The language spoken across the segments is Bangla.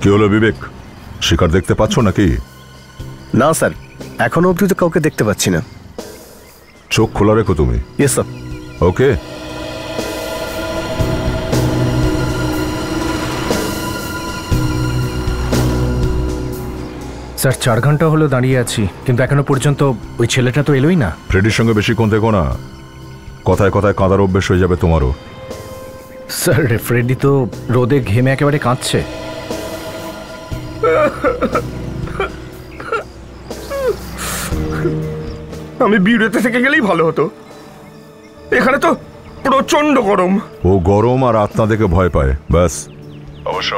কি হলো বিবেক, শিকার দেখতে পাচ্ছ নাকি? না স্যার, এখনো অবধি তো কাউকে দেখতে পাচ্ছি না। চোখ খোলা রেখো তুমি। Yes sir. ওকে। স্যার 4 ঘন্টা হলো দাঁড়িয়ে আছি, কিন্তু এখনো পর্যন্ত ওই ছেলেটা তো এলোই না। ফ্রেডির সঙ্গে বেশিক্ষণ দেখো না, কথায় কথায় কাঁদার অভ্যেস হয়ে যাবে তোমারও। স্যার ফ্রেডি তো রোদে ঘেমে একেবারে কাঁদছে। আমি বিউরোতে থেকে গেলেই ভালো হতো, এখানে তো প্রচন্ড গরম। ও গরম আর আত্মা দেখে ভয় পায়, ব্যাস। অবশ্য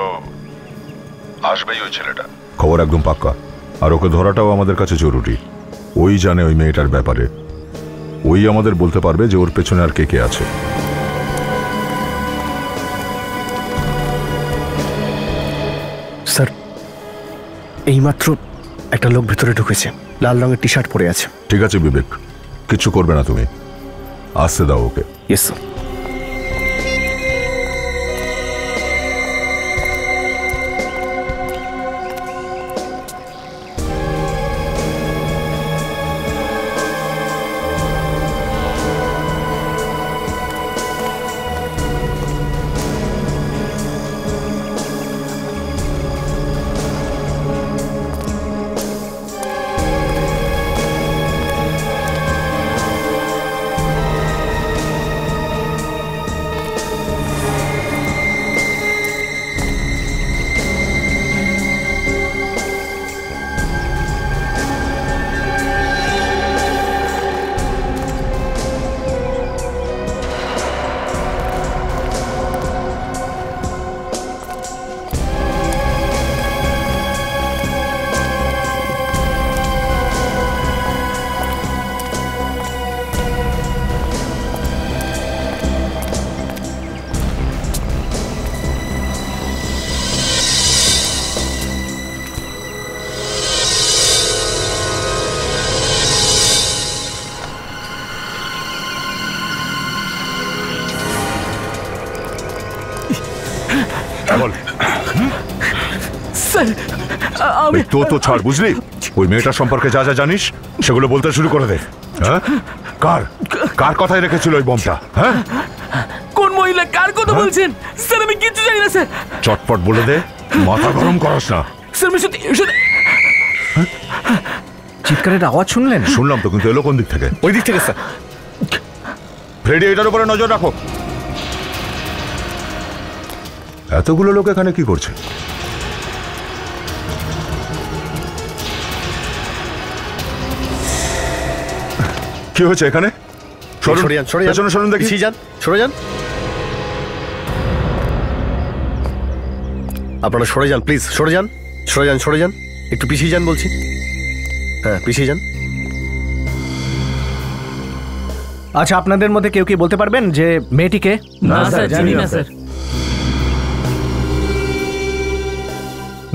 আসবেই ওই ছেলেটা, খবর একদম পাক্কা। আর ওকে ধরাটাও আমাদের কাছে জরুরি। ওই জানে ওই মেয়েটার ব্যাপারে, ওই আমাদের বলতে পারবে যে ওর পেছনে আর কে কে আছে। স্যার এইমাত্র একটা লোক ভেতরে ঢুকেছে, লাল রঙের টি শার্ট পরে আছে। ঠিক আছে বিবেক, কিচ্ছু করবে না তুমি, আসতে দাও ওকে। Yes sir. তো ছাড়, বুঝলি? ওই মেয়েটার সম্পর্কে যা যা জানিস সেগুলো বলতে শুরু করে দে। হ্যাঁ, কার কার কথাই রেখেছিল ওই বোমটা? হ্যাঁ, কোন মহিলা কার কথা বলছেন স্যার? আমি কিছু জানি না স্যার। চটপট বলে দে, মাথা গরম করাস না। স্যার আমি সত্যি চিৎকারের আওয়াজ শুনলেন? শুনলাম তো, কিন্তু এলো কোন দিক থেকে? ওই দিক থেকে স্যার। ফ্রেডি, এটার উপরে নজর রাখো। এতগুলো লোক এখানে কি করছে? কি হয়েছে এখানে? সরে যান, সরে যান, পেছনে সরুন দেখি। পিছিয়ে যান, সরে যান। আপনারা সরে যান প্লিজ, সরে যান, সরে যান, সরে যান, একটু পিছিয়ে যান বলছি। হ্যাঁ, পিছিয়ে যান। আচ্ছা, আপনাদের মধ্যে কেউ কি বলতে পারবেন যে মেয়েটিকে? না স্যার, জানি না স্যার।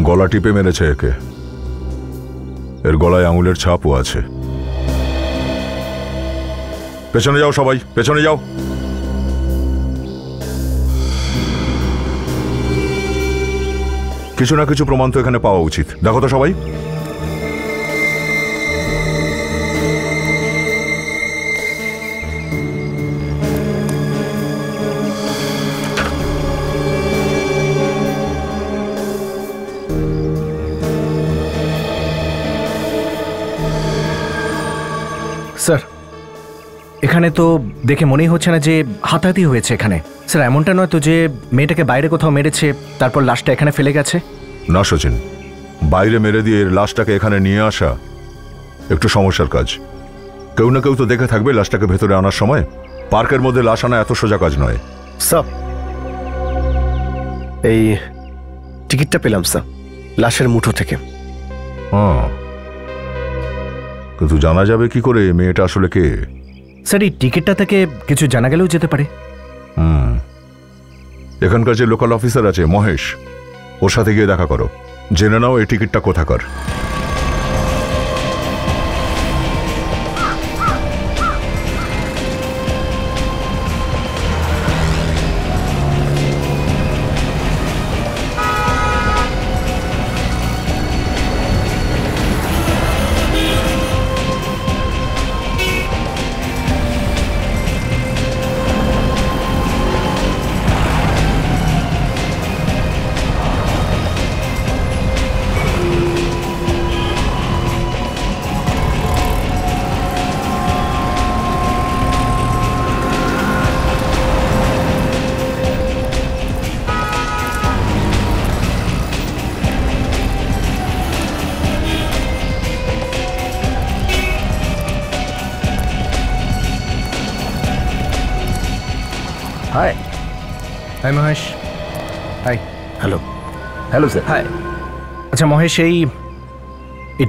গলা টিপে মেরেছে একে, এর গলায় আঙুলের ছাপও আছে। পেছনে যাও সবাই, পেছনে যাও। কিছু না কিছু প্রমাণ তো এখানে পাওয়া উচিত, দেখো তো সবাই। স্যার এখানে তো দেখে মনেই হচ্ছে না যে হাতাহাতি হয়েছে এখানে। স্যার এমনটা নয় তো যে মেয়েটাকে বাইরে কোথাও মেরেছে তারপর লাশটা এখানে ফেলে গেছে? না সচিন, বাইরে মেরে দিয়ে এর লাশটাকে এখানে নিয়ে আসা একটু সমস্যার কাজ। কেউ না কেউ তো দেখে থাকবে লাশটাকে ভেতরে আনার সময়। পার্কের মধ্যে লাশ আনা এত সোজা কাজ নয়। স্যার এই টিকিটটা পেলাম স্যার, লাশের মুঠো থেকে। হ্যাঁ, কিন্তু জানা যাবে কি করে মেয়েটা আসলে কে? স্যার এই টিকিটটা থেকে কিছু জানা গেলেও যেতে পারে। এখানকার যে লোকাল অফিসার আছে মহেশ, ওর সাথে গিয়ে দেখা করো, জেনে নাও এই টিকিটটা কোথাকার। Hi hi Mahesh. Hi. Hello. Hello sir. Hi. আচ্ছা মহেশ, এই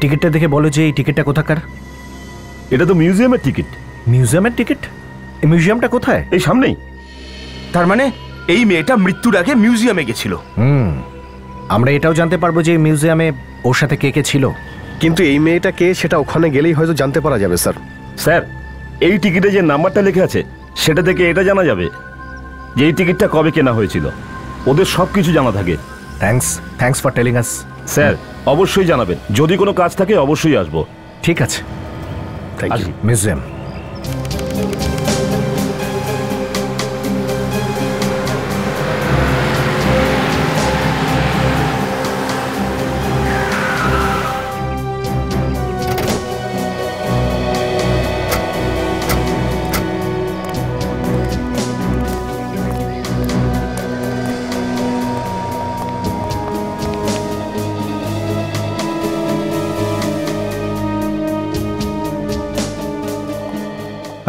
টিকিটটা দেখে বলো যে এই টিকিটটা কোথাকার? এটা তো মিউজিয়ামের টিকিট। মিউজিয়ামের টিকিট? এই মিউজিয়ামটা কোথায়? এই সামনেই। তার মানে এই মেয়েটা মৃত্যুর আগে মিউজিয়ামে গেছিল। আমরা এটাও জানতে পারবো যে এই মিউজিয়ামে ওর সাথে কে কে ছিল। কিন্তু এই মেয়েটা কে সেটা ওখানে গেলেই হয়তো জানতে পারা যাবে স্যার। স্যার, এই টিকিটে যে নাম্বারটা লেখা আছে সেটা থেকে এটা জানা যাবে যে এই টিকিটটা কবে কেনা হয়েছিল। ওদের সব কিছু জানা থাকে। Thanks for telling us. Sir অবশ্যই জানাবেন, যদি কোনো কাজ থাকে অবশ্যই আসবো। ঠিক আছে, থ্যাংক ইউ। মিউজিয়াম।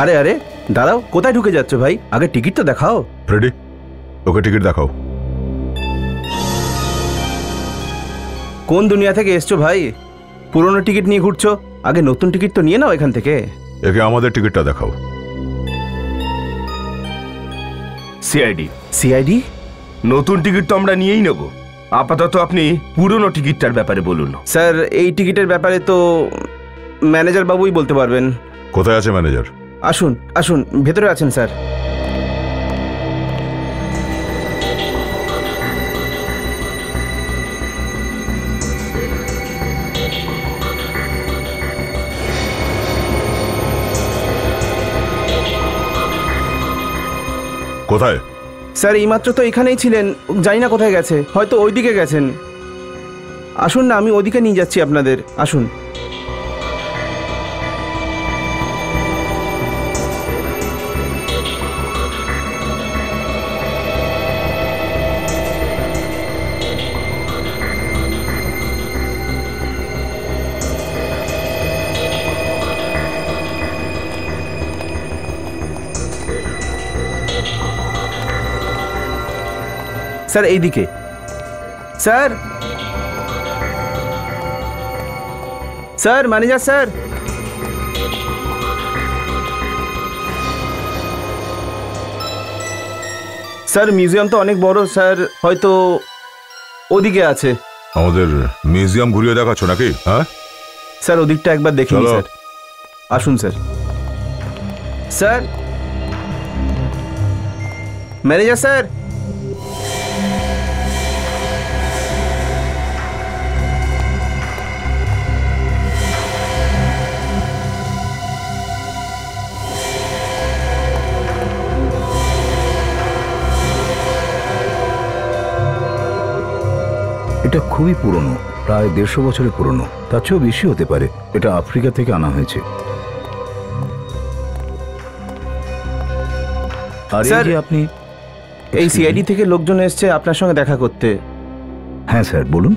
আরে আরে দাঁড়াও, কোথায় ঢুকে যাচ্ছ ভাই? আগে টিকিট তো দেখাও। ফ্রেডি, ওকে টিকিট দেখাও। কোন দুনিয়া থেকে এসছো ভাই? পুরনো টিকিট নিয়ে ঘুরছো? আগে নতুন টিকিট তো নিয়ে নাও এখান থেকে। একে আমাদের টিকিটটা দেখাও। সিআইডি। সিআইডি? নতুন টিকিট তো আমরা নিয়েই নেব। আপাতত আপনি পুরনো টিকিটটার ব্যাপারে বলুন। স্যার এই টিকিটের ব্যাপারে তো ম্যানেজার বাবুই বলতে পারবেন। কোথায় আছে ম্যানেজার? আসুন আসুন, ভেতরে আছেন স্যার। কোথায়? স্যার এইমাত্র তো এখানেই ছিলেন, জানি না কোথায় গেছে, হয়তো ওইদিকে গেছেন। আসুন না, আমি ওদিকে নিয়ে যাচ্ছি আপনাদের, আসুন। স্যার এইদিকে। Sir sir manager sir. Sir museum তো অনেক বড় স্যার, হয়তো ওদিকে আছে। আমাদের মিউজিয়াম ঘুরিয়ে দেখাচ্ছ নাকি? হ্যাঁ স্যার ওদিকটা একবার দেখুন চলো। স্যার। আসুন স্যার। Sir manager sir. এটা খুবই পুরনো, প্রায় 150 বছরের পুরনো, তার চেয়েও বেশি হতে পারে। এটা আফ্রিকা থেকে আনা হয়েছে। আর এই স্যার, যে আপনি এই সিআইডি থেকে লোকজন এসছে আপনার সঙ্গে দেখা করতে। হ্যাঁ স্যার বলুন।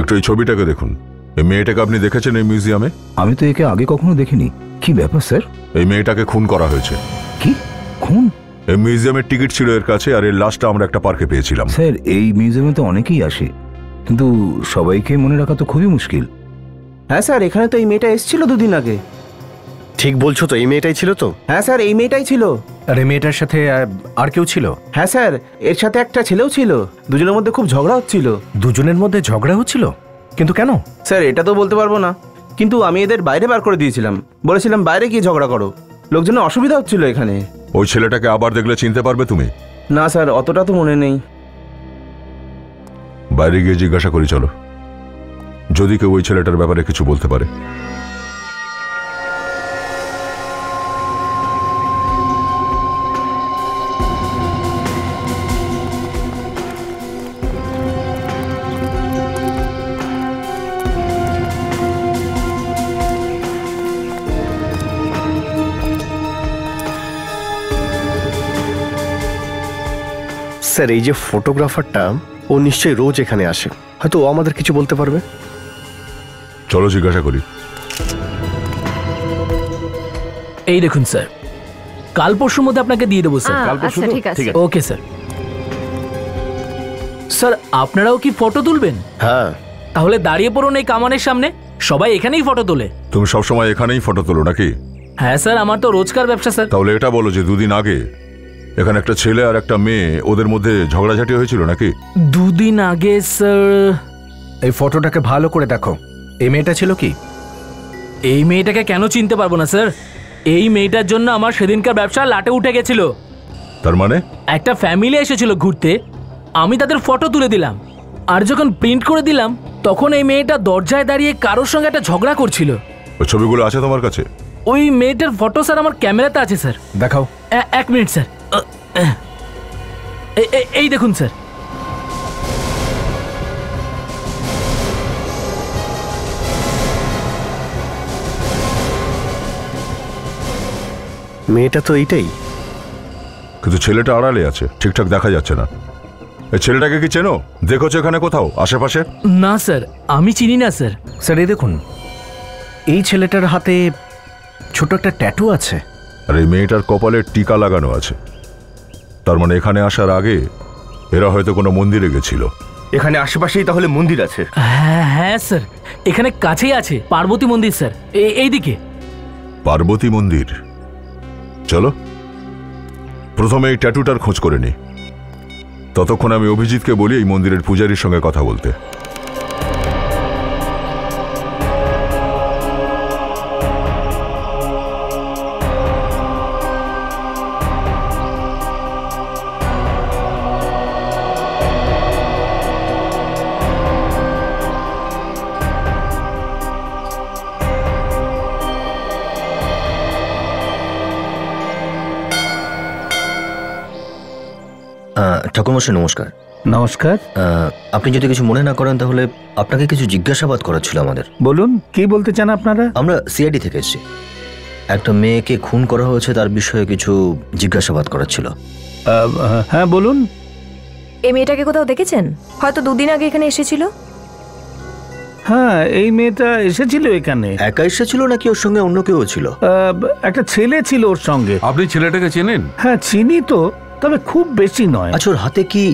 একটু এই ছবিটাকে দেখুন। এই মেয়েটাকে আপনি দেখেছেন এই মিউজিয়ামে? আমি তো একে আগে কখনো দেখিনি। কি ব্যাপার স্যার? এই মেয়েটাকে খুন করা হয়েছে। কি খুন? এই মিউজিয়ামের টিকিট ছিল এর কাছে, আর এর লাশটা আমরা একটা পার্কে পেয়েছিলাম। স্যার এই মিউজিয়ামে তো অনেকেই আসে, কিন্তু সবাইকে মনে রাখা তো খুবই মুশকিল। হ্যাঁ স্যার, এখানে তো এই মেয়েটা এসেছিল দুদিন আগে। ঠিক বলছো তো, এই মেয়েটাই ছিল তো? হ্যাঁ স্যার, এই মেয়েটাই ছিল। আর এই মেয়েটার সাথে আর কেউ ছিল? হ্যাঁ স্যার, এর সাথে একটা ছেলেও ছিল। দুজনের মধ্যে খুব ঝগড়া হচ্ছিল। দুজনের মধ্যে ঝগড়া হচ্ছিল? কিন্তু কেন? স্যার এটা তো বলতে পারবো না, কিন্তু আমি এদের বাইরে বার করে দিয়েছিলাম, বলেছিলাম বাইরে গিয়ে ঝগড়া করো। লোকজনের অসুবিধা হচ্ছিল এখানে। ওই ছেলেটাকে আবার দেখলে চিনতে পারবে তুমি? না স্যার, অতটা তো মনে নেই। বাইরে গিয়ে জিজ্ঞাসা করি চলো, যদি কেউ ওই ছেলেটার ব্যাপারে কিছু বলতে পারে। স্যার এই যে ফটোগ্রাফারটা, ও নিশ্চয়ই রোজ এখানে আসে, হয়তো ও আমাদের কিছু বলতে পারবে। চলো জিজ্ঞাসা করি। এই দেখুন স্যার, কাল পরশুর মধ্যে আপনাকে দিয়ে দেবো স্যার। কাল পরশু আচ্ছা, তো? ঠিক আছে। ঠিক আছে। Okay sir. স্যার আপনারাও কি ফটো তুলবেন? হ্যাঁ, তাহলে দাঁড়িয়ে পড়ুন এই কামানের সামনে, সবাই এখানেই ফটো তোলে। তুমি সবসময় এখানেই ফটো তোলো নাকি? হ্যাঁ স্যার, আমার তো রোজকার ব্যবসা স্যার। তাহলে এটা বলো যে দুদিন আগে এখানে একটা ছেলে আর একটা মেয়ে, ওদের মধ্যে ঝগড়াঝাটি হয়েছিল নাকি? দুদিন আগে স্যার, এই ফটোটাকে ভালো করে দেখো। এই মেয়েটা ছিল কি? এই মেয়েটাকে কেন চিনতে পারবো না স্যার? এই মেয়েটার জন্য আমার সেদিনকার ব্যবসা লাটে উঠে গেছিল। তার মানে একটা ফ্যামিলি এসেছিল ঘুরতে, আমি তাদের ফটো তুলে দিলাম, আর যখন প্রিন্ট করে দিলাম তখন এই মেয়েটা দরজায় দাঁড়িয়ে কারোর সঙ্গে একটা ঝগড়া করছিল। ওই ছবিগুলো আছে তোমার কাছে? ওই মেয়েটার ফটো স্যার আমার ক্যামেরাতে আছে স্যার। দেখাও। এক মিনিট স্যার, এই দেখুন স্যার। মেয়েটা তো এইটাই। কিন্তু ছেলেটা আড়ালে আছে, ঠিকঠাক দেখা যাচ্ছে না। এই ছেলেটাকে কি চেনো? দেখোছো এখানে কোথাও আশেপাশে? না স্যার, আমি চিনি না স্যার। স্যার এই দেখুন, এই ছেলেটার হাতে ছোট একটা ট্যাটু আছে। আর এই মেয়েটার কপালে টিকা লাগানো আছে। তার মানে এখানে আসার আগে এরা হয়তো কোনো মন্দিরে গেছিল। এখানে আশেপাশেই তাহলে মন্দির আছে? হ্যাঁ হ্যাঁ স্যার, এখানে কাছেই আছে পার্বতী মন্দির স্যার, এইদিকে। পার্বতী মন্দির? চলো প্রথমে এই ট্যাটুটার খোঁজ করে নি। ততক্ষণ আমি অভিজিৎকে বলি এই মন্দিরের পূজারীর সঙ্গে কথা বলতে। ঠাকুরমশাই নমস্কার। নমস্কার। আপনি যদি কিছু মনে না করেন তাহলে আপনাকে কিছু জিজ্ঞাসাবাদ করার ছিল আমাদের। বলুন, কি বলতে চান আপনারা? আমরা সিআইডি থেকে এসেছি। একটা মেয়েকে খুন করা হয়েছে, তার বিষয়ে কিছু জিজ্ঞাসাবাদ করার ছিল। হ্যাঁ বলুন। এই মেয়েটাকে কোথাও দেখেছেন? হয়তো দুদিন আগে এখানে এসেছিল। হ্যাঁ, এই মেয়েটা এসেছিল এখানে। একা এসেছিল নাকি ওর সঙ্গে অন্য কেউ ছিল? একটা ছেলে ছিল ওর সঙ্গে। আপনি ছেলেটাকে চেনেন? হ্যাঁ চিনি তো, তবে খুব বেশি নয়। আচ্ছা, ওর হাতে কি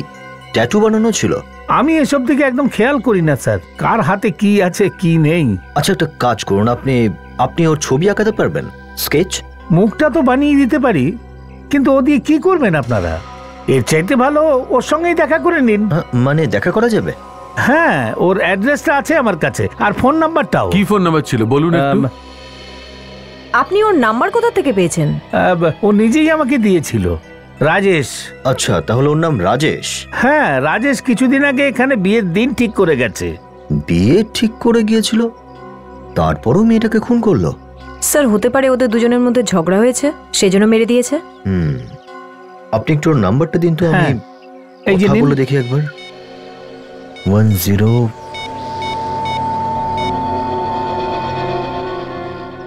ট্যাটু বানানো ছিল? আমি এসব দিকে একদম খেয়াল করি না স্যার, কার হাতে কি আছে কি নেই। আচ্ছা, একটা কাজ করুন, আপনি ওর ছবি আঁকাতে পারবেন? স্কেচ? মুখটা তো বানিয়ে দিতে পারি, কিন্তু ও দিয়ে কি করবেন আপনারা? এর চাইতে ভালো ওর সঙ্গেই দেখা করে নিন। মানে দেখা করা যাবে? হ্যাঁ, ওর অ্যাড্রেসটা আছে আমার কাছে, আর ফোন নাম্বারটাও। কি ফোন নাম্বার ছিল বলুন একটু। আপনি ওর নাম্বার কোথা থেকে পেয়েছেন? ও নিজেই আমাকে দিয়েছিল, রাজেশ। আচ্ছা, তাহলে ওর নাম রাজেশ? হ্যাঁ, রাজেশ কিছুদিন আগে এখানে বিয়ের দিন ঠিক করে গেছে। বিয়ে ঠিক করে গিয়েছিল, তারপরও মেয়েটাকে খুন করলো? স্যার, হতে পারে ওদের দুজনের মধ্যে ঝগড়া হয়েছে, সেজন্য মেরে দিয়েছে। আপনি একটু ওর নাম্বারটা দিন তো, আমি এই যে বলে দেখি একবার। 10।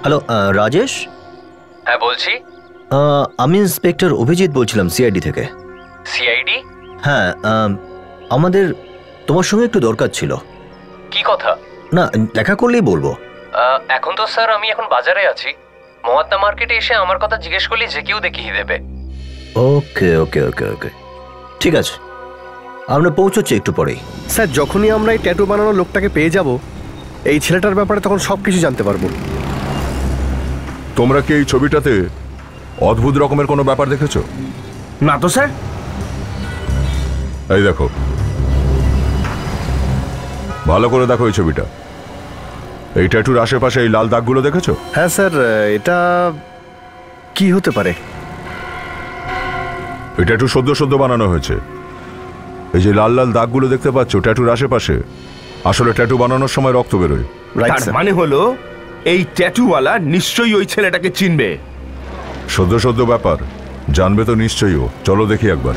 হ্যালো রাজেশ? হ্যাঁ বলছি। আমি ইন্সপেক্টর অভিজিৎ বলছিলাম, সিআইডি থেকে। সিআইডি? হ্যাঁ, আমাদের তোমার সঙ্গে একটু দরকার ছিল। কি কথা? না, দেখা করলেই বলবো। এখন তো স্যার আমি এখন বাজারে আছি, মহাত্মা মার্কেটে এসে আমার কথা জিজ্ঞেস করলে যে কেউ দেখিয়ে দেবে। ওকে ওকে ওকে ওকে, ঠিক আছে, আমরা পৌঁছচ্ছি একটু পরেই। স্যার, যখনই আমরা এই ট্যাটু বানানোর লোকটাকে পেয়ে যাব, এই ছেলেটার ব্যাপারে তখন সব কিছু জানতে পারবো। তোমরা কি এই ছবিটাতে অদ্ভুত রকমের কোনো ব্যাপার দেখেছো? না তো স্যার। এই দেখো, ভালো করে দেখো এই ছবিটা। এই ট্যাটুর আশেপাশে এই লাল দাগগুলো দেখেছো? হ্যাঁ স্যার, এটা কি হতে পারে? এই ট্যাটু সদ্য বানানো হয়েছে। এই যে লাল লাল দাগগুলো দেখতে পাচ্ছ ট্যাটুর আশেপাশে, আসলে ট্যাটু বানানোর সময় রক্ত বেরোয়। তার মানে হলো এই ট্যাটুওয়ালা নিশ্চয়ই ওই ছেলেটাকে চিনবে। সদ্য ব্যাপার, জানবে তো নিশ্চয়ই ও। চলো দেখি একবার।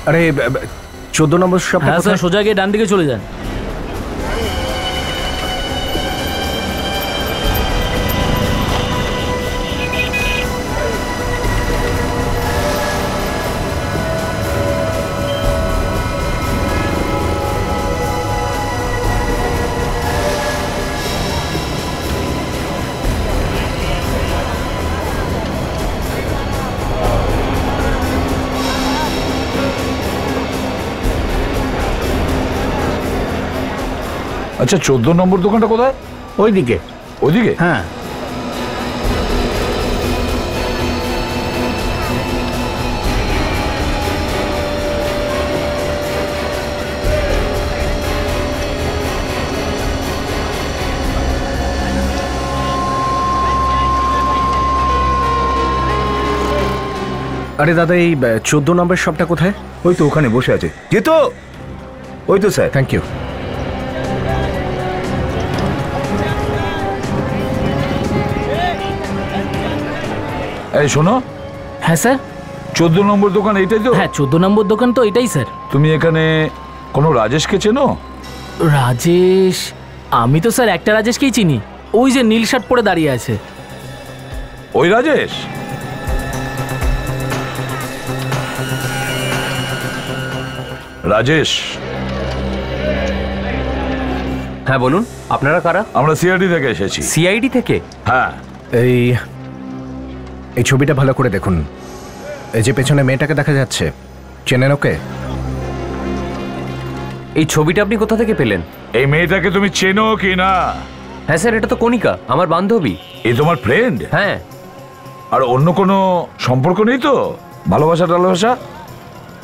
আরে 14 নম্বর শপটা হ্যাঁ স্যার, সোজা গিয়ে ডান দিকে চলে যান। আচ্ছা 14 নম্বর দোকানটা কোথায়? ওইদিকে। ওইদিকে? হ্যাঁ। আরে দাদা, এই 14 নম্বর শপটা কোথায়? ওই তো ওখানে বসে আছে। যেত ওই তো স্যার। Thank you. এই শোনো। হ্যাঁ স্যার। 14 নম্বর দোকান এইটাই তো? হ্যাঁ 14 নম্বর দোকান তো এটাই স্যার। তুমি এখানে কোনো রাজেশকে চেনো? রাজেশ? আমি তো স্যার একটা রাজেশকেই চিনি, ওই যে নীল শার্ট পরে দাঁড়িয়ে আছে। ওই রাজেশ? রাজেশ? হ্যাঁ বলুন, আপনারা কারা? আমরা সিআইডি থেকে এসেছি। সিআইডি থেকে? হ্যাঁ। এই ছবিটা ভালো করে দেখুন। এই যে পেছনে মেয়েটাকে দেখা যাচ্ছে, চেনেন ওকে? এই ছবিটা আপনি কোথা থেকে পেলেন? এই মেয়েটাকে তুমি চেনো কি না? হ্যাঁ স্যার, এটা তো কণিকা, আমার বান্ধবী। এই তোমার ফ্রেন্ড? হ্যাঁ। আর অন্য কোনো সম্পর্ক নেই তো? ভালোবাসা টালোবাসা?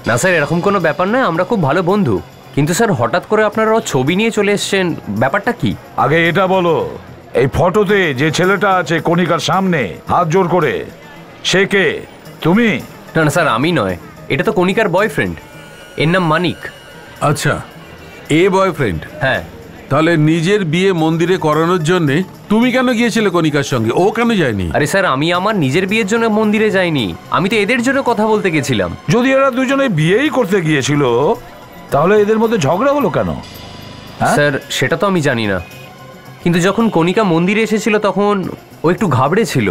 না স্যার, এরকম কোনো ব্যাপার নয়, আমরা খুব ভালো বন্ধু। কিন্তু স্যার হঠাৎ করে আপনারা ছবি নিয়ে চলে এসেছেন, ব্যাপারটা কি? আগে এটা বলো, এই ফটোতে যে ছেলেটা আছে কণিকার সামনে হাত জোর করে, সে কে? তুমি? না না স্যার, আমি নয়, এটা তো কণিকার বয়ফ্রেন্ড, এর নাম মানিক। আচ্ছা, এ বয়ফ্রেন্ড? হ্যাঁ। তাহলে নিজের বিয়ে মন্দিরে করানোর জন্য তুমি কেন গিয়েছিলে কণিকার সঙ্গে, ও কেন যায়নি? আরে স্যার, আমি আমার নিজের বিয়ের জন্য মন্দিরে যাইনি, আমি তো এদের জন্য কথা বলতে গেছিলাম। যদি এরা দুজনে বিয়েই করতে গিয়েছিল তাহলে এদের মধ্যে ঝগড়া হলো কেন? স্যার সেটা তো আমি জানি না, কিন্তু যখন কণিকা মন্দিরে এসেছিল তখন ও একটু ঘাবড়ে ছিল।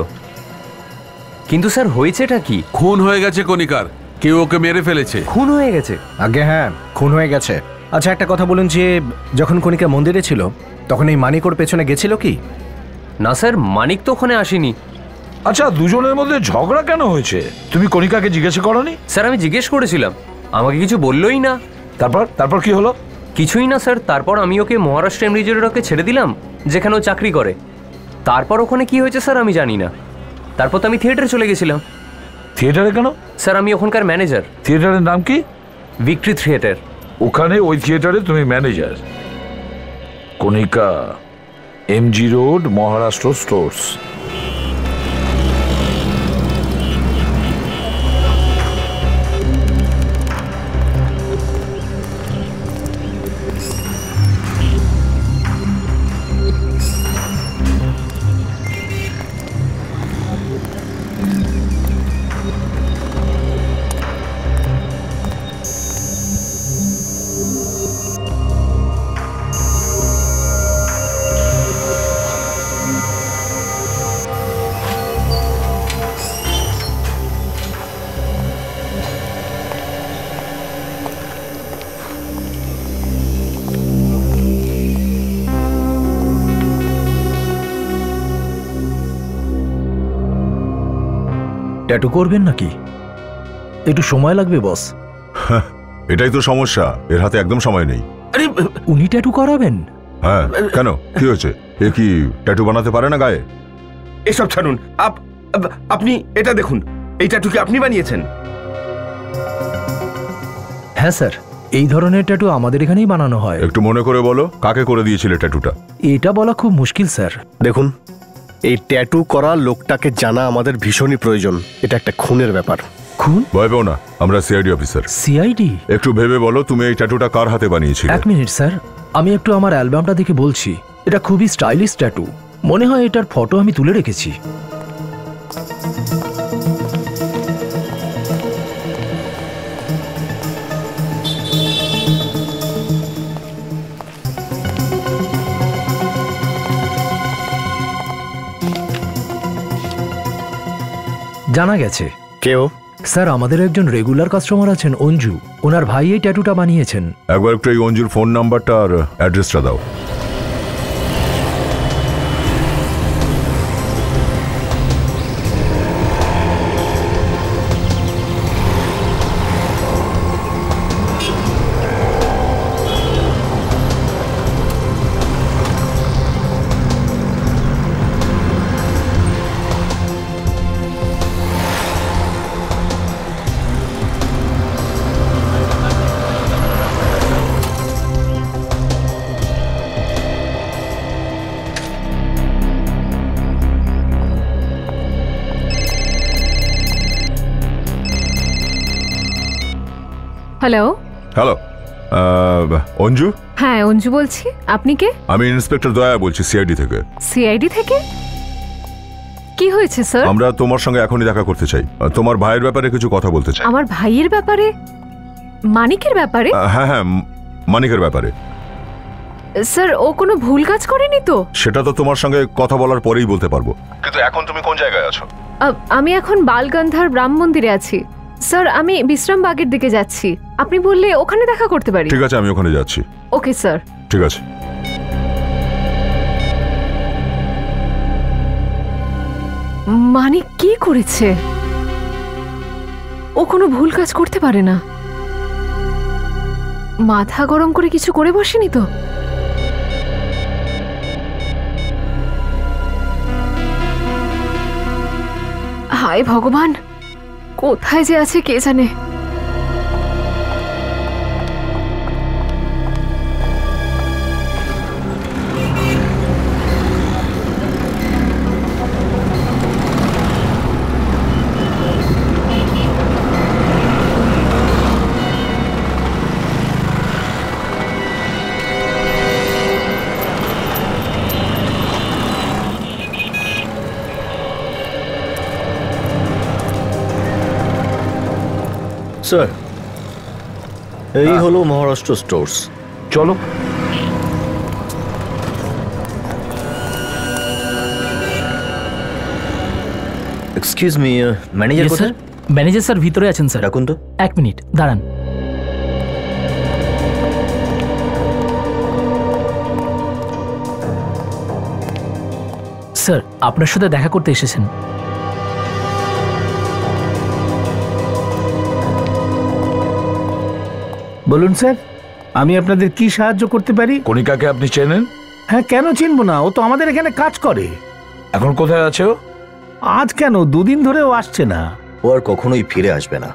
কিন্তু স্যার হয়েছেটা কি? খুন হয়ে গেছে কণিকার, কেউ ওকে মেরে ফেলেছে। খুন হয়ে গেছে? আগে হ্যাঁ, খুন হয়ে গেছে। আচ্ছা একটা কথা বলুন, যে যখন কণিকা মন্দিরে ছিল তখন এই মানিক ওর পেছনে গেছিল কি? না স্যার, মানিক তো ওখানে আসেনি। আচ্ছা দুজনের মধ্যে ঝগড়া কেন হয়েছে তুমি কণিকাকে জিজ্ঞেস করনি? স্যার আমি জিজ্ঞেস করেছিলাম, আমাকে কিছু বললোই না। তারপর কি হলো? কিছুই না স্যার, তারপর আমি ওকে মহারাষ্ট্র এমরিজেরকে ছেড়ে দিলাম, যেখানে ও চাকরি করে। তারপর ওখানে কি হয়েছে স্যার আমি জানি না। তারপর তো আমি থিয়েটারে চলে গেছিলাম। থিয়েটারে কেন? স্যার আমি ওখানকার ম্যানেজার। থিয়েটারের নাম কি? Victory Theatre. ওখানে ওই থিয়েটারে তুমি manager? Kanika, MG Road, Maharashtra Stores. Tattoo করবেন নাকি? একটু সময় লাগবে বস। এটাই তো সমস্যা, এর হাতে একদম সময় নেই। আরে উনি ট্যাটু করাবেন? হ্যাঁ কেন, কি হয়েছে? এ কি ট্যাটু বানাতে পারে না গায়ে? এসব ছাড়ুন, আপনি এটা দেখুন, এই ট্যাটু কি আপনি বানিয়েছেন? হ্যাঁ স্যার, এই ধরনের ট্যাটু আমাদের এখানেই বানানো হয়। একটু মনে করে বলো, কাকে করে দিয়েছিলে ট্যাটুটা? এটা বলা খুব মুশকিল স্যার। দেখুন, এই ট্যাটু করা লোকটাকে জানা আমাদের ভীষণই প্রয়োজন। এটা একটা খুনের ব্যাপার। খুন? ভয় পেও না, আমরা সিআইডি অফিসার। সিআইডি? একটু ভেবে বলো, তুমি এই ট্যাটুটা কার হাতে বানিয়েছিলে? এক মিনিট স্যার, আমি একটু আমার অ্যালবামটা দেখে বলছি। এটা খুবই স্টাইলিশ ট্যাটু, মনে হয় এটার ফটো আমি তুলে রেখেছি। জানা গেছে। কেউ? স্যার আমাদের একজন রেগুলার কাস্টমার আছেন অঞ্জু, ওনার ভাই এই ট্যাটুটা বানিয়েছেন। একবার একটু এই অঞ্জুর ফোন নাম্বারটা আর অ্যাড্রেসটা দাও। হ্যালো। হ্যালো, অঞ্জু? হ্যাঁ অঞ্জু বলছি, আপনি কে? আমি ইন্সপেক্টর দয়া বলছি, সিআইডি থেকে। সিআইডি থেকে? কি হয়েছে স্যার? আমরা তোমার সঙ্গে এখনই দেখা করতে চাই, তোমার ভাইয়ের ব্যাপারে কিছু কথা বলতে চাই। আমার ভাইয়ের ব্যাপারে? মানিকের ব্যাপারে? হ্যাঁ হ্যাঁ, মানিকের ব্যাপারে। স্যার ও কোনো ভুল কাজ করেনি তো? সেটা তো তোমার সঙ্গে কথা বলার পরেই বলতে পারবো, কিন্তু এখন তুমি কোন জায়গায় আছো? আমি এখন বালগান্ধার রাম মন্দিরে আছি স্যার। আমি বিশ্রামবাগের দিকে যাচ্ছি, আপনি বললে ওখানে দেখা করতে পারি। ঠিক আছে, আমি ওখানে যাচ্ছি। Okay sir. ঠিক আছে। মানিক কি করেছে? ও কোনো ভুল কাজ করতে পারে না। মাথা গরম করে কিছু করে বসেনি তো? হায় ভগবান, কোথায় যে আছে কে জানে। স্যার, এই হলো মহারাষ্ট্র স্টোর্স। চলো। এক্সকিউজ মি, ম্যানেজার Yes, কোথায়? sir. ম্যানেজার স্যার ভিতরে আছেন স্যার। রাখুন তো। 1 মিনিট দাঁড়ান। স্যার আপনার সাথে দেখা করতে এসেছেন। বলুন স্যার, আমি আপনাদের কি সাহায্য করতে পারি? কণিকাকে আপনি চেনেন? হ্যাঁ, কেন চিনবো না? ও তো আমাদের এখানে কাজ করে। এখন কোথায় আছে ও? আজ কেন, 2 দিন ধরে ও আসছে না। ও আর কখনোই ফিরে আসবে না।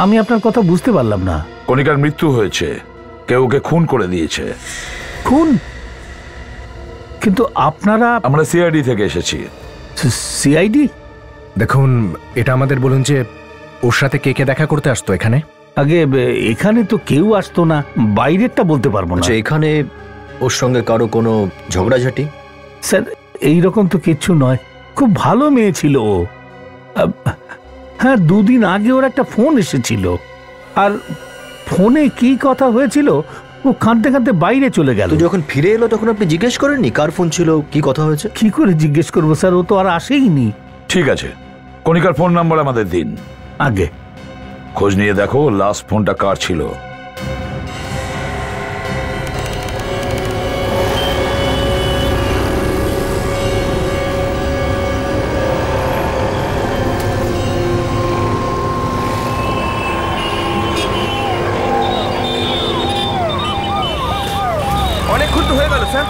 আমি আপনার কথা বুঝতে পারলাম না। কণিকার মৃত্যু হয়েছে, কেউ ওকে খুন করে দিয়েছে। খুন? কিন্তু আপনারা? আমরা সিআইডি থেকে এসেছি। সিআইডি? দেখুন, এটা আমাদের বলুন যে ওর সাথে কে কে দেখা করতে আসতো এখানে? আগে এখানে তো কেউ আসতো না, বাইরেরটা বলতে পারবো না। আচ্ছা, এখানে ওর সঙ্গে কারো কোনো ঝগড়াঝাটি? স্যার এইরকম তো কিচ্ছু নয়, খুব ভালো মেয়ে ছিল ও। হ্যাঁ, 2 দিন আগে ওর একটা ফোন এসেছিল, আর ফোনে কি কথা হয়েছিল ও কাঁদতে কাঁদতে বাইরে চলে গেল। তো যখন ফিরে এলো তখন আপনি জিজ্ঞেস করেননি কার ফোন ছিল, কি কথা হয়েছে? কি করে জিজ্ঞেস করবো স্যার, ও তো আর আসেইনি। ঠিক আছে, কণিকার ফোন নাম্বার আমাদের দিন। আগে খোঁজ নিয়ে দেখো লাস্ট ফোনটা কার ছিল। অনেকক্ষণ তো হয়ে গেল স্যার,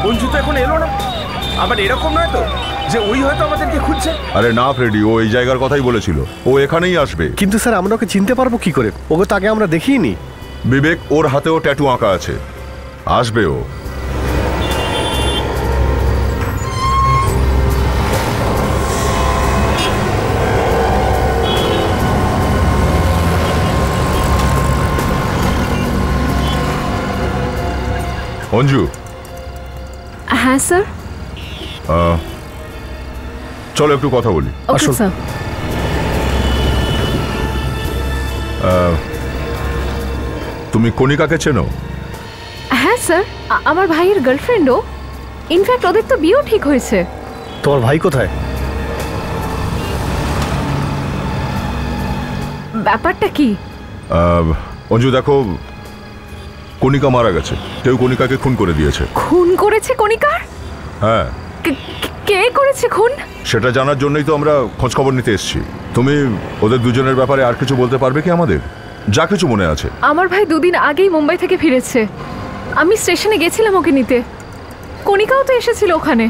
অঞ্জু তো এখন এলো না। আবার এরকম নয় তো যে ওই হয়তো আমাদেরকে খুঁজছে? আরে না ফ্রেডি, ও এই জায়গার কথাই বলেছিল, ও এখানেই আসবে। কিন্তু স্যার আমরা ওকে চিনতে পারবো কি করে? ওকে তো আগে আমরা দেখিনি। বিবেক, ওর হাতেও ট্যাটু আঁকা আছে, আসবে ও। অঞ্জু। হ্যাঁ স্যার। চলো একটু কথা বলি। Okay sir. তুমি কণিকাকে চেনো? হ্যাঁ স্যার, আমার ভাইয়ের গার্লফ্রেন্ডও। ইনফ্যাক্ট ওদের তো বিয়েও ঠিক হয়েছে। তোমার ভাই কোথায়? ব্যাপারটা কি? অঞ্জু দেখো, কণিকা মারা গেছে, কেউ কণিকাকে খুন করে দিয়েছে। খুন করেছে কণিকার? হ্যাঁ। কে করেছে খুন? সেটা জানার জন্যই তো আমরা খোঁজ খবর নিতে এসেছি। তুমি ওদের দুজনের ব্যাপারে আর কিছু বলতে পারবে কি আমাদের, যা কিছু মনে আছে? আমার ভাই 2 দিন আগেই মুম্বাই থেকে ফিরেছে। আমি স্টেশনে গেছিলাম ওকে নিতে। কণিকাও তো এসেছিল ওখানে।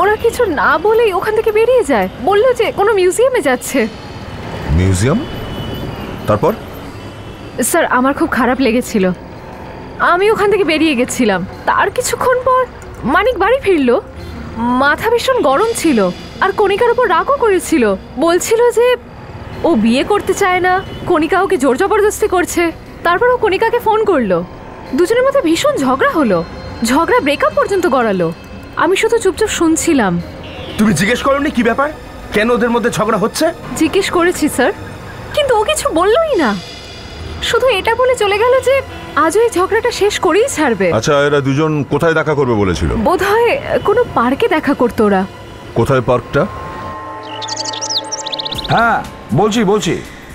ওরা কিছু না বলেই ওখান থেকে বেরিয়ে যায়, বললো যে কোনো মিউজিয়ামে যাচ্ছে। মিউজিয়াম? তারপর? স্যার আমার খুব খারাপ লেগেছিল, আমি ওখান থেকে বেরিয়ে গেছিলাম। তার কিছুক্ষণ পর মানিক বাড়ি ফিরলো, মাথা ভীষণ গরম ছিল আর কণিকার উপর রাগও করেছিল। বলছিল যে ও বিয়ে করতে চায় না, কণিকা ওকে জোর জবরদস্তি করছে। তারপর ও কণিকাকে ফোন করলো, দুজনের মধ্যে ভীষণ ঝগড়া হলো, ঝগড়া ব্রেকআপ পর্যন্ত করালো। আমি শুধু চুপচাপ শুনছিলাম। তুমি জিজ্ঞেস করোনি কি ব্যাপার, কেন ওদের মধ্যে ঝগড়া হচ্ছে? জিজ্ঞেস করেছি স্যার, কিন্তু ও কিছু বললোই না, শুধু এটা বলে চলে গেল যে আজও এই ঝগড়াটা শেষ করেই ছাড়বে। আচ্ছা, এরা দুজন কোথায় দেখা করবে বলেছিল? বোধহয় কোনো পার্কে দেখা করতো ওরা। কোথায় পার্কটা? হ্যাঁ বলছি,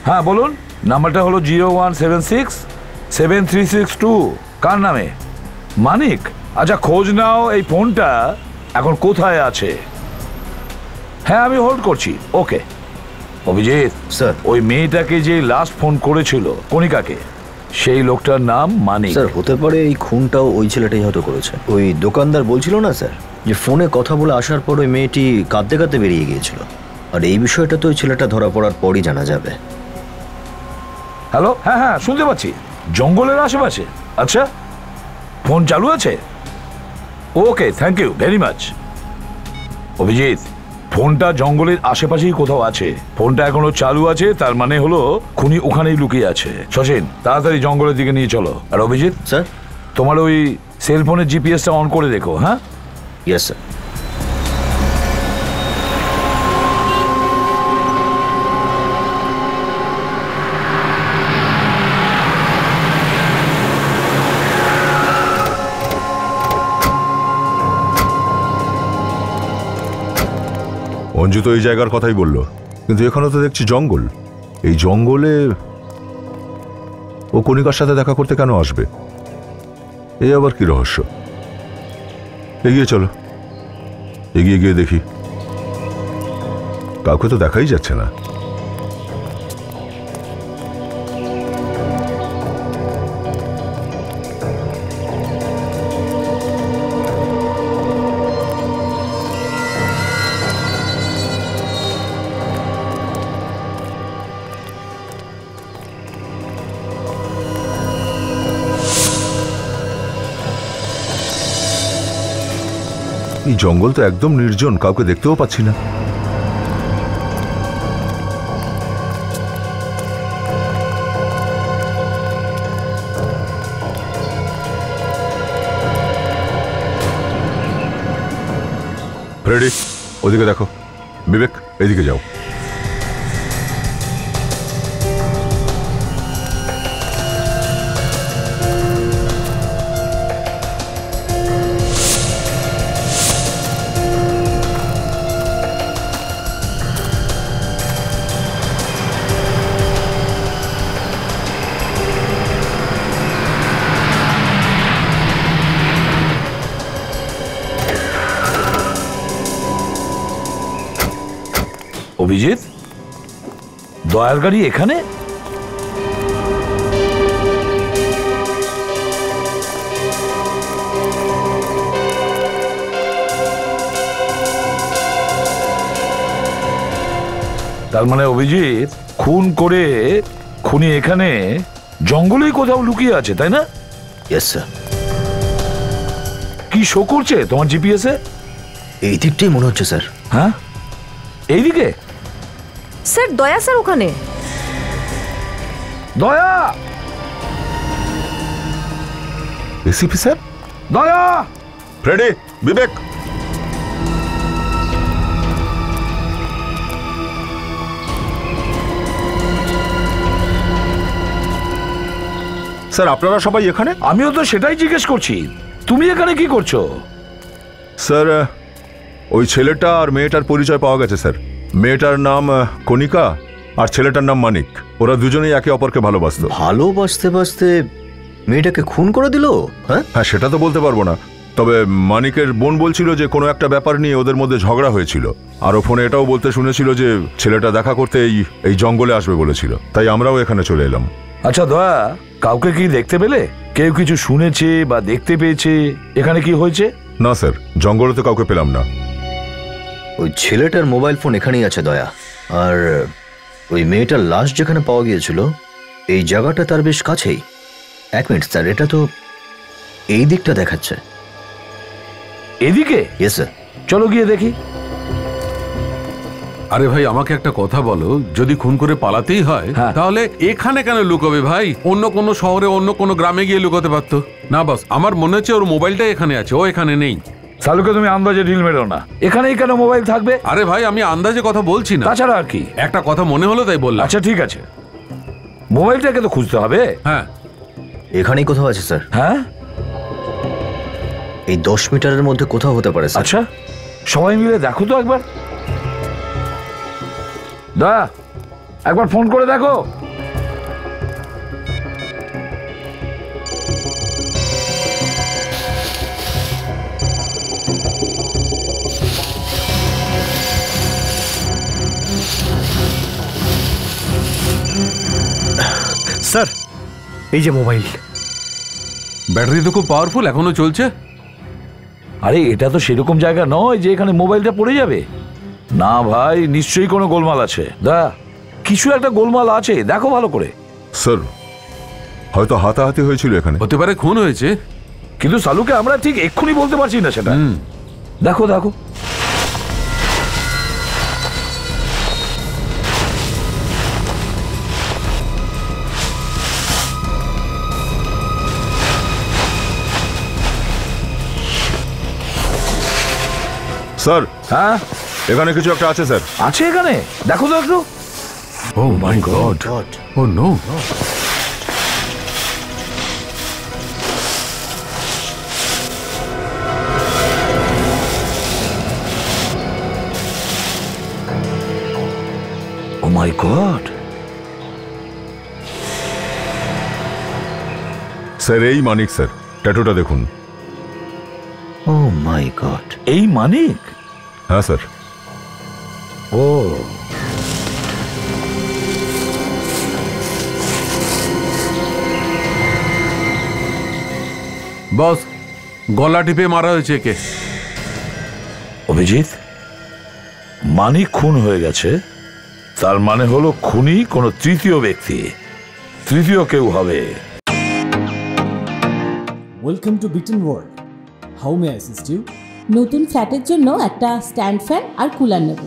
হ্যাঁ বলুন। নাম্বারটা হলো 017673672। কার নামে? মানিক। আচ্ছা খোঁজ নাও এই ফোনটা এখন কোথায় আছে। হ্যাঁ আমি হোল্ড করছি। ওকে। অভিজিৎ স্যার, ওই মেয়েটাকে যে লাস্ট ফোন করেছিল কণিকাকে, সেই লোকটার নাম মানিক। স্যার হতে পারে এই খুনটাও ওই ছেলেটাই হয়তো করেছে। ওই দোকানদার বলছিল না স্যার যে ফোনে কথা বলে আসার পর ওই মেয়েটি কাঁদতে কাঁদতে বেরিয়ে গিয়েছিল, আর এই বিষয়টা তো ওই ছেলেটা ধরা পড়ার পরই জানা যাবে। হ্যালো, হ্যাঁ হ্যাঁ শুনতে পাচ্ছি। জঙ্গলের আশেপাশে? আচ্ছা, ফোন চালু আছে? Okay, thank you very much. Abhijit, ফোনটা জঙ্গলের আশেপাশেই কোথাও আছে, ফোনটা এখনো চালু আছে, তার মানে হলো খুনি ওখানেই লুকিয়ে আছে। শচীন, তাড়াতাড়ি জঙ্গলের দিকে নিয়ে চলো। আর অভিজিৎ স্যার, তোমার ওই সেলফোনের জিপিএসটা অন করে দেখো। হ্যাঁ ইয়েস স্যার। অঞ্জু তো এই জায়গার কথাই বললো, কিন্তু এখানে তো দেখছি জঙ্গল। এই জঙ্গলে ও কণিকার সাথে দেখা করতে কেন আসবে? এই আবার কি রহস্য? এগিয়ে চলো, এগিয়ে গিয়ে দেখি। কাউকে তো দেখাই যাচ্ছে না। এই জঙ্গল তো একদম নির্জন, কাউকে দেখতেও পাচ্ছি না। ফ্রেডি, ওদিকে দেখো। বিবেক, এদিকে যাও। অভিজিৎ, দয়ার গাড়ি এখানে? তার মানে অভিজিৎ খুন করে খুনি এখানে জঙ্গলেই কোথাও লুকিয়ে আছে, তাই না? Yes sir. কি শো করছে তোমার জিপিএসে? এই দিকটাই মনে হচ্ছে স্যার। হ্যাঁ, এইদিকে? স্যার, দয়া স্যার ওখানে। দয়া! ACP sir? দয়া! ফ্রেডি, বিবেক, স্যার আপনারা সবাই এখানে? আমিও তো সেটাই জিজ্ঞেস করছি, তুমি এখানে কি করছো? স্যার, ওই ছেলেটা আর মেয়েটার পরিচয় পাওয়া গেছে স্যার। মেয়েটার নাম কণিকা, আর ছেলেটার নাম মানিক। ওরা দুজনেই একে অপরকে ভালোবাসতো। ভালোবাসতে বাসতে মেয়েটাকে খুন করে দিল? হ্যাঁ, সেটা তো বলতে পারবো না, তবে মানিকের বোন বলছিল যে কোনো একটা ব্যাপার নিয়ে ওদের মধ্যে ঝগড়া হয়েছিল। আর ও ফোনে এটাও বলতে শুনেছিল যে ছেলেটা দেখা করতে এই জঙ্গলে আসবে বলেছিল, তাই আমরাও এখানে চলে এলাম। আচ্ছা দয়া, কাউকে কি দেখতে পেলে? কেউ কিছু শুনেছে বা দেখতে পেয়েছে এখানে কি হয়েছে? না স্যার, জঙ্গলে তো কাউকে পেলাম না। ওই ছেলেটার মোবাইল ফোন এখানেই আছে দয়া, আর ওই মেয়েটার লাশ যেখানে পাওয়া গিয়েছিল এই জায়গাটা তার বেশ কাছেই। 1 মিনিট স্যার, এটা তো এই দিকটা দেখাচ্ছে। এদিকে? Yes sir. চলো গিয়ে দেখি। আরে ভাই, আমাকে একটা কথা বলো, যদি খুন করে পালাতেই হয় তাহলে এখানে কেন লুকোবে ভাই? অন্য কোনো শহরে, অন্য কোনো গ্রামে গিয়ে লুকোতে পারতো না? বাস আমার মনে হচ্ছে ওর মোবাইলটা এখানে আছে, ও এখানে নেই। সালুকে তুমি আন্দাজে ঢিল মেরো না, এখানেই কেন মোবাইল থাকবে? আরে ভাই, আমি আন্দাজে কথা বলছি না। তাছাড়া আর কি? একটা কথা মনে হলো তাই বললাম। আচ্ছা ঠিক আছে, মোবাইলটাকে তো খুঁজতে হবে। হ্যাঁ, এখানেই কোথাও আছে স্যার। হ্যাঁ, এই 10 মিটারের মধ্যে কোথাও হতে পারে স্যার। আচ্ছা সবাই মিলে দেখো তো একবার। দয়া, একবার ফোন করে দেখো। স্যার, এই যে মোবাইল। ব্যাটারি তো খুব পাওয়ারফুল, এখনো চলছে। আরে এটা তো সেরকম জায়গা নয় যে এখানে মোবাইলটা পড়ে যাবে। না ভাই, নিশ্চয়ই কোনো গোলমাল আছে। কিছু একটা গোলমাল আছে, দেখো ভালো করে। স্যার, হয়তো হাতাহাতি হয়েছিল এখানে। হতে পারে খুন হয়েছে, কিন্তু সালুকে আমরা ঠিক এক্ষুনি বলতে পারছি না সেটা। দেখো দেখো। স্যার, হ্যাঁ এখানে কিছু একটা আছে স্যার। আছে এখানে? দেখো তো একটু। ও মাই গড, ও নো। ও মাই গড। স্যার, এই মানিক স্যার, ট্যাটুটা দেখুন। ও মাই গড, এই মানিক? হ্যাঁ স্যার। ও বস, গলা টিপে মারা হয়েছে একে। অভিজিৎ, মানিক খুন হয়ে গেছে, তার মানে হলো খুনি কোনো তৃতীয় ব্যক্তি, তৃতীয় কেউ হবে। ওয়েলকাম টু বিটেন world. How may I assist you? নতুন ফ্ল্যাটের জন্য একটা স্ট্যান্ড ফ্যান আর কুলার নেব।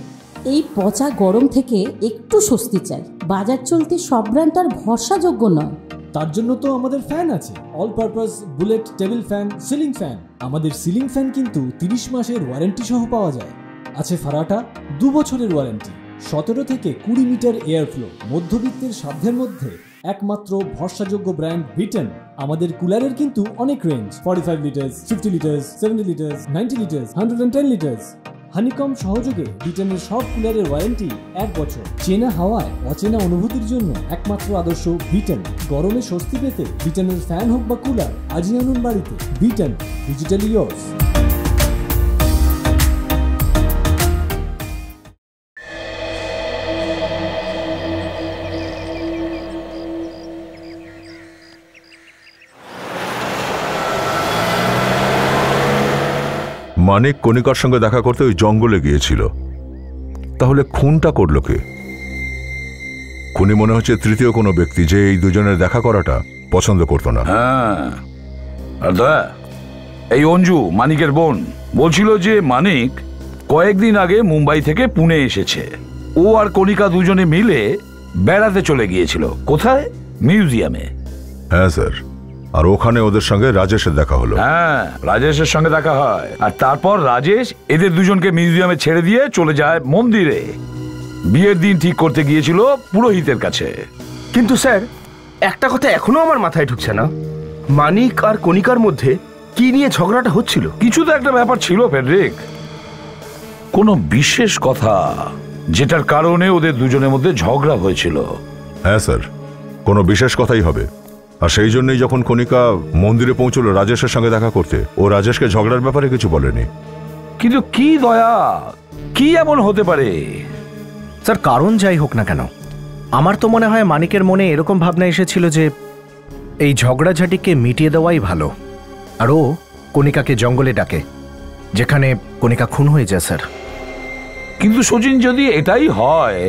এই পচা গরম থেকে একটু স্বস্তি চাই। বাজার চলতে সব ব্র্যান্ড আর ভরসাযোগ্য নয়। তার জন্য তো আমাদের ফ্যান আছে, all purpose bullet table fan, ceiling fan. আমাদের সিলিং ফ্যান কিন্তু 30 মাসের ওয়ারেন্টি সহ পাওয়া যায়। আছে ফারাটা 2 বছরের ওয়ারেন্টি, 17 থেকে 20 মিটার এয়ার ফ্লো, মধ্যবিত্তের সাধ্যের মধ্যে একমাত্র ভরসাযোগ্য ব্র্যান্ড বিটেন। আমাদের কুলারের কিন্তু অনেক range, 45 litres, 50 litres, 70 litres, 90 litres, 110 litres. Honeycomb সহযোগে বিটেনের সব কুলারের ওয়ারেন্টি 1 বছর। চেনা হাওয়ায় অচেনা অনুভূতির জন্য একমাত্র আদর্শ বিটেন। গরমে স্বস্তি পেতে বিটেনের ফ্যান হোক বা কুলার, আজই আনুন বাড়িতে। বিটেন, ডিজিটালি ইয়োর্স। মানিক কণিকার সঙ্গে দেখা করতে ওই জঙ্গলে গিয়েছিল, তাহলে খুনটা করলো কে? খুনি মনে হচ্ছে তৃতীয় কোনো ব্যক্তি, যে এই দুজনের দেখা করাটা পছন্দ করতো না। হ্যাঁ, আর দয়া, এই অঞ্জু মানিকের বোন বলছিল যে মানিক কয়েকদিন আগে মুম্বাই থেকে পুনে এসেছে। ও আর কণিকা দুজনে মিলে বেড়াতে চলে গিয়েছিল। কোথায়? মিউজিয়ামে। হ্যাঁ স্যার, আর ওখানে ওদের সঙ্গে রাজেশের দেখা হলো। হ্যাঁ, রাজেশের সঙ্গে দেখা হয়, আর তারপর রাজেশ এদের দুজনকে মিউজিয়ামে ছেড়ে দিয়ে চলে যায় মন্দিরে। বিয়ের দিন ঠিক করতে গিয়েছিল পুরোহিতের কাছে। কিন্তু স্যার, একটা কথা এখনো আমার মাথায় ঢুকছে না, মানিক আর কণিকার মধ্যে কি নিয়ে ঝগড়াটা হচ্ছিল? কিছু তো একটা ব্যাপার ছিল ফেডরিক, কোনো বিশেষ কথা যেটার কারণে ওদের দুজনের মধ্যে ঝগড়া হয়েছিল। হ্যাঁ স্যার, কোনো বিশেষ কথাই হবে। আর সেই জন্যই যখন কণিকা মন্দিরে পৌঁছলো রাজেশের সঙ্গে দেখা করতে, ও রাজেশকে ঝগড়ার ব্যাপারে কিছু বলেনি। কিন্তু কি দয়া, কি এমন হতে পারে? স্যার কারণ যাই হোক না কেন, আমার তো মনে হয় মানিকের মনে এরকম ভাবনা এসেছিল যে এই ঝগড়াঝাটিকে মিটিয়ে দেওয়াই ভালো, আর ও কণিকাকে জঙ্গলে ডাকে, যেখানে কণিকা খুন হয়ে যায়। স্যার কিন্তু সচিন, যদি এটাই হয়,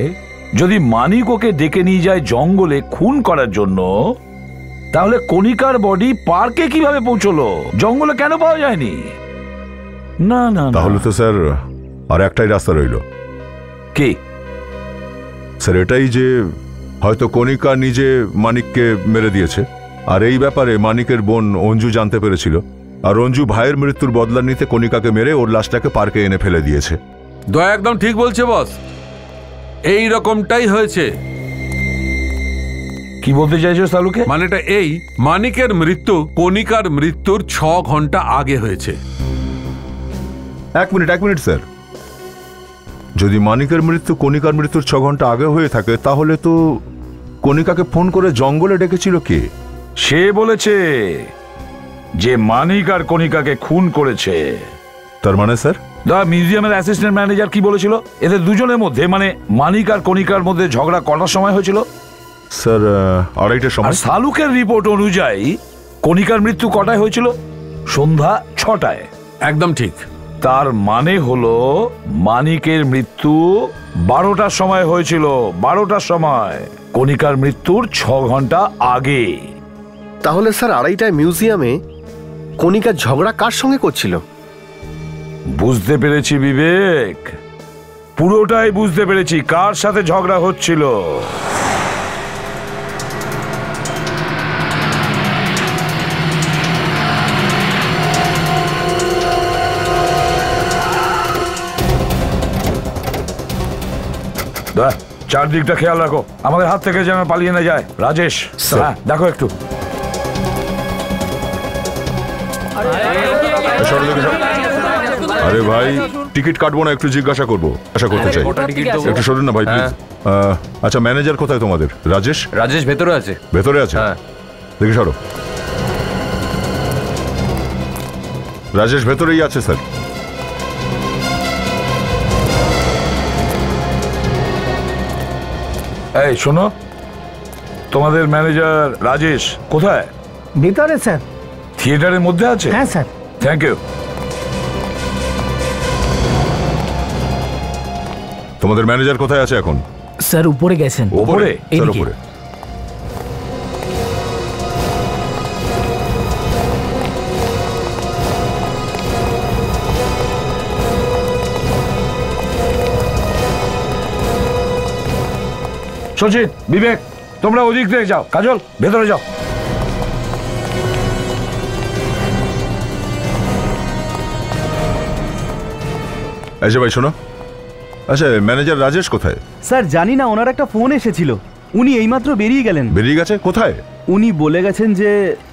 যদি মানিক ওকে ডেকে নিয়ে যায় জঙ্গলে খুন করার জন্য, তাহলে কণিকার বডি পার্কে কিভাবে পৌঁছলো? জঙ্গলে কেন পাওয়া যায়নি? না না, তাহলে তো স্যার আর একটাই রাস্তা রইল। কি স্যার? এটাই যে হয়তো কণিকা নিজে মানিককে মেরে দিয়েছে, আর এই ব্যাপারে মানিকের বোন অঞ্জু জানতে পেরেছিল, আর অঞ্জু ভাইয়ের মৃত্যুর বদলা নিতে কণিকাকে মেরে ওর লাশটাকে পার্কে এনে ফেলে দিয়েছে। দয়া একদম ঠিক বলছে বস, এই রকমটাই হয়েছে। কি বলতে চাইছো সালুকে? মানেটা এই, মানিকের মৃত্যু কণিকার মৃত্যুর 6 ঘন্টা আগে হয়েছে। এক মিনিট স্যার, যদি মানিকের মৃত্যু কণিকার মৃত্যুর 6 ঘন্টা আগে হয়ে থাকে, তাহলে তো কণিকাকে ফোন করে জঙ্গলে ডেকেছিল কে? সে বলেছে যে মানিক আর কণিকাকে খুন করেছে। তার মানে স্যার? দা মিউজিয়ামের অ্যাসিস্ট্যান্ট ম্যানেজার কি বলেছিল? এদের দুজনের মধ্যে, মানে মানিক আর কণিকার মধ্যে ঝগড়া কটার সময় হয়েছিল? স্যার 2:30টার সময়। সালুকের রিপোর্ট অনুযায়ী কণিকার মৃত্যু কটায় হয়েছিল? সন্ধ্যা 6টায়। একদম ঠিক। তার মানে হলো মানিকের মৃত্যু 12টার সময় হয়েছিল। 12টার সময়, কণিকার মৃত্যুর 6 ঘন্টা আগে। তাহলে স্যার 2:30টায় মিউজিয়ামে কণিকা ঝগড়া কার সঙ্গে করছিল? বুঝতে পেরেছি বিবেক, পুরোটাই বুঝতে পেরেছি কার সাথে ঝগড়া হচ্ছিল। চারদিকটা খেয়াল রাখো, আমাদের হাত থেকে যেন পালিয়ে না যায়। রাজেশ, হ্যাঁ দেখো একটু। আরে ভাই, টিকিট কাটবো না, একটু জিজ্ঞাসা করবো, আশা করতে চাই। একটু সরুন না ভাই প্লিজ। আচ্ছা, ম্যানেজার কোথায় তোমাদের? রাজেশ? রাজেশ ভেতরে আছে। ভেতরে আছে? দেখি সরো। রাজেশ ভেতরেই আছে স্যার। এই শোনো, তোমাদের ম্যানেজার রাজেশ কোথায়? ভিতরে স্যার। থিয়েটারের মধ্যে আছে? হ্যাঁ স্যার। Thank you. তোমাদের ম্যানেজার কোথায় আছে এখন? স্যার উপরে গেছেন। উপরে? স্যার উপরে। সচিন, বিবেক, তোমরা ওদিক থেকে যাও। কাজল, ভেতরে যাও। আচ্ছা ভাই শোনো, আচ্ছা ম্যানেজার রাজেশ কোথায়? স্যার জানি না, ওনার একটা ফোন এসেছিল, উনি এইমাত্র বেরিয়ে গেলেন। বেরিয়ে গেছে? কোথায়? উনি বলে গেছেন যে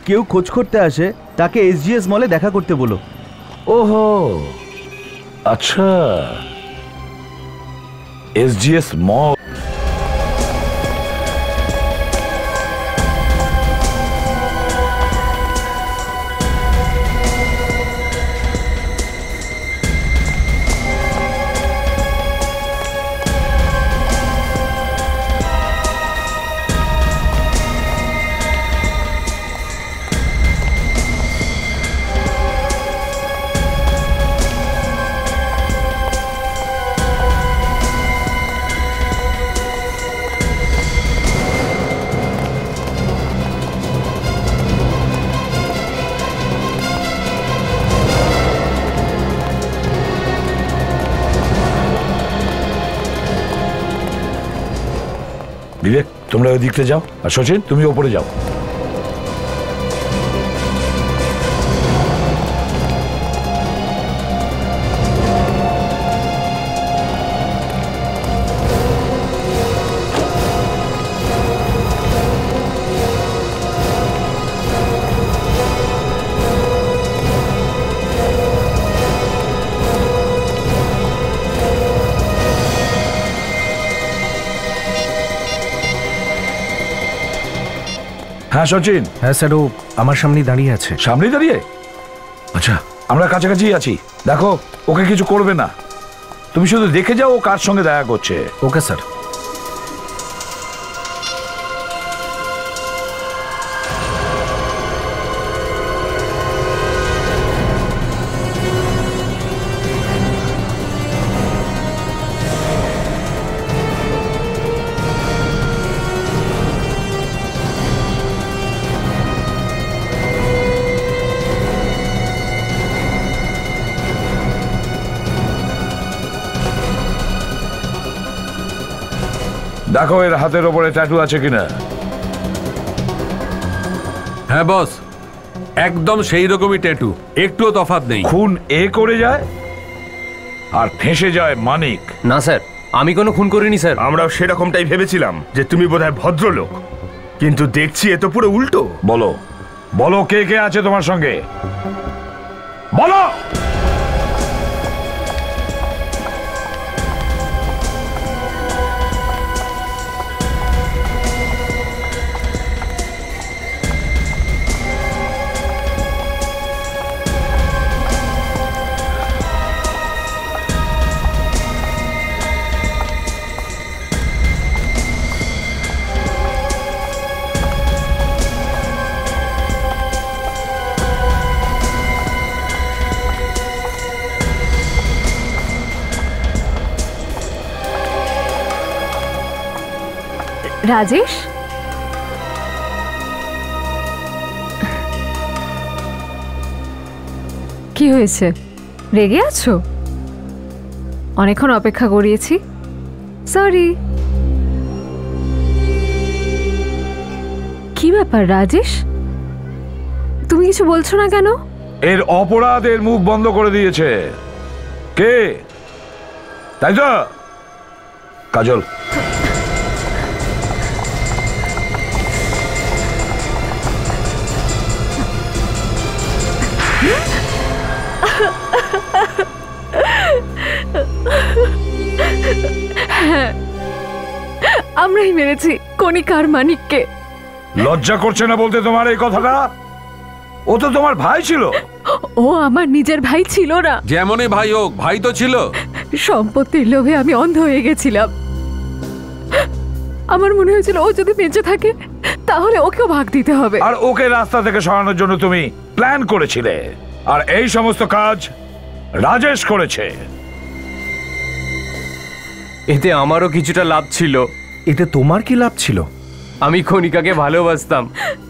কেউ খোঁজ করতে আসে, তাকে SGS মলে দেখা করতে বলো। ওহো, আচ্ছা, SGS মল। বিবেক, তোমরা ওই দিকতে যাও, আর সচিন তুমি ওপরে যাও। হ্যাঁ সচিন। হ্যাঁ স্যার, ও আমার সামনেই দাঁড়িয়ে আছে। সামনেই দাঁড়িয়ে? আচ্ছা, আমরা কাছাকাছি আছি। দেখো, ওকে কিছু করবে না, তুমি শুধু দেখে যাও ও কার সঙ্গে দেখা করছে। Okay sir. দেখো এর হাতের ওপরে ট্যাটু আছে কিনা। হ্যাঁ বস, একদম সেই রকমই ট্যাটু, একটুও তফাৎ নেই। খুন এ করে যায় আর ফেঁসে যায় মানিক। না স্যার, আমি কোনো খুন করিনি স্যার। আমরাও সেরকমটাই ভেবেছিলাম যে তুমি বোধহয় ভদ্রলোক, কিন্তু দেখছি এ তো পুরো উল্টো। বলো বলো, কে কে আছে তোমার সঙ্গে, বলো। রাজেশ, কি হয়েছে? রেগে আছো? অনেকক্ষণ অপেক্ষা করিয়েছি, সরি। কি ব্যাপার রাজেশ, তুমি কিছু বলছো না কেন? এর অপরাধের মুখ বন্ধ করে দিয়েছে কে, তাই তো? কাজল। হ্যাঁ, আমরাই মেরেছি কণিকার মানিককে। লজ্জা করছে না বলতে তোমার এই কথাটা? ও তো তোমার ভাই ছিল। ও আমার নিজের ভাই ছিল না। যেমনই ভাই হোক, ভাই তো ছিল। সম্পত্তির লোভে আমি অন্ধ হয়ে গেছিলাম। আমার মনে হয়েছিল ও যদি বেঁচে থাকে তাহলে ওকেও ভাগ দিতে হবে। আর ওকে রাস্তা থেকে সরানোর জন্য তুমি প্ল্যান করেছিলে, আর এই সমস্ত কাজ রাজেশ করেছে। এতে আমারও কিছুটা লাভ ছিল। এতে তোমার কি লাভ ছিল? আমি কণিকাকে ভালোবাসতাম,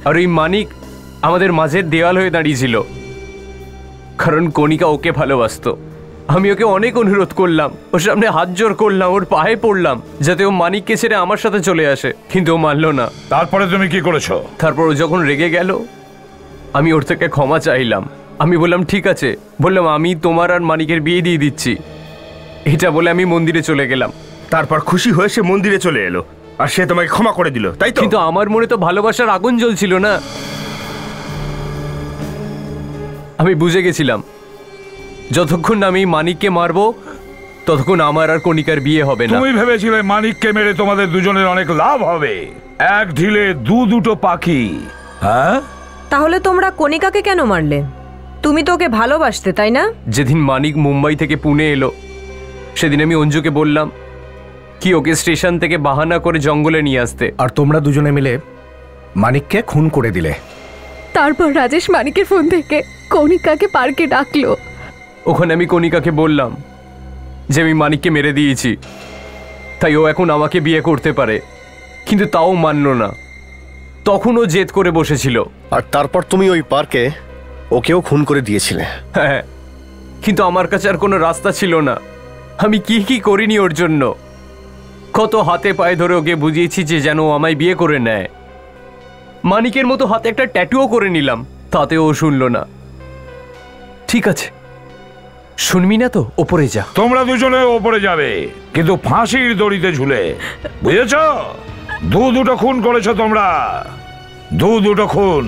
আর ওই মানিক আমাদের মাঝের দেওয়াল হয়ে দাঁড়িয়েছিল, কারণ কণিকা ওকে ভালোবাসতো। আমি ওকে অনেক অনুরোধ করলাম, ওর সামনে হাত জোর করলাম, ওর পায়ে পড়লাম যাতে ও মানিককে ছেড়ে আমার সাথে চলে আসে, কিন্তু ও মানলো না। তারপরে তুমি কি করেছো? তারপর ও যখন রেগে গেল, আমি ওর থেকে ক্ষমা চাইলাম। আমি বললাম ঠিক আছে, বললাম আমি তোমার আর মানিকের বিয়ে দিয়ে দিচ্ছি, এটা বলে আমি মন্দিরে চলে গেলাম। তারপর খুশি হয়ে সে মন্দিরে চলে এলো, আর সে তোমাকে ক্ষমা করে দিল, তাই তো? কিন্তু আমার মনে তো ভালোবাসার আগুন জ্বলছিল না। আমি বুঝে গেছিলাম যতক্ষণ না আমি মানিককে মারবো ততক্ষণ আমার আর কণিকার বিয়ে হবে না। তুমি ভেবেছিলে মানিককে মেরে তোমাদের দুজনের অনেক লাভ হবে, এক ঢিলে দুটো পাখি। হ্যাঁ, তাহলে তোমরা কণিকাকে কেন মারলে? তুমি তো ওকে ভালোবাসতে, তাই না? যেদিন মানিক মুম্বাই থেকে পুনে এলো সেদিন আমি অঞ্জুকে বললাম কি ওকে স্টেশন থেকে বাহানা করে জঙ্গলে নিয়ে আসতে, আর তোমরা দুজনে মিলে মানিককে খুন করে দিলে। তারপর রাজেশ মানিকের ফোন থেকে কণিকাকে পার্কে ডাকলো। ওখানে আমি কণিকাকে বললাম যে আমি মানিককে মেরে দিয়েছি, তাই ও এখন আমাকে বিয়ে করতে পারে, কিন্তু তাও মানলো না। তখন ও জেদ করে বসেছিল। আর তারপর তুমি ওই পার্কে ওকেও খুন করে দিয়েছিলে। হ্যাঁ, কিন্তু আমার কাছে আর কোনো রাস্তা ছিল না। আমি কি কি করিনি ওর জন্য, কত হাতে পায়ে ধরে ওকে বুঝিয়েছি যে যেন ও আমায় বিয়ে করে নেয়। মানিকের মতো হাতে একটা ট্যাটুও করে নিলাম, তাতেও ও শুনলো না। ঠিক আছে, শুনবি না তো ওপরে যা। তোমরা দুজনে ওপরে যাবে, কিন্তু ফাঁসির দড়িতে ঝুলে, বুঝেছ? দুটো খুন করেছো তোমরা, দুটো খুন।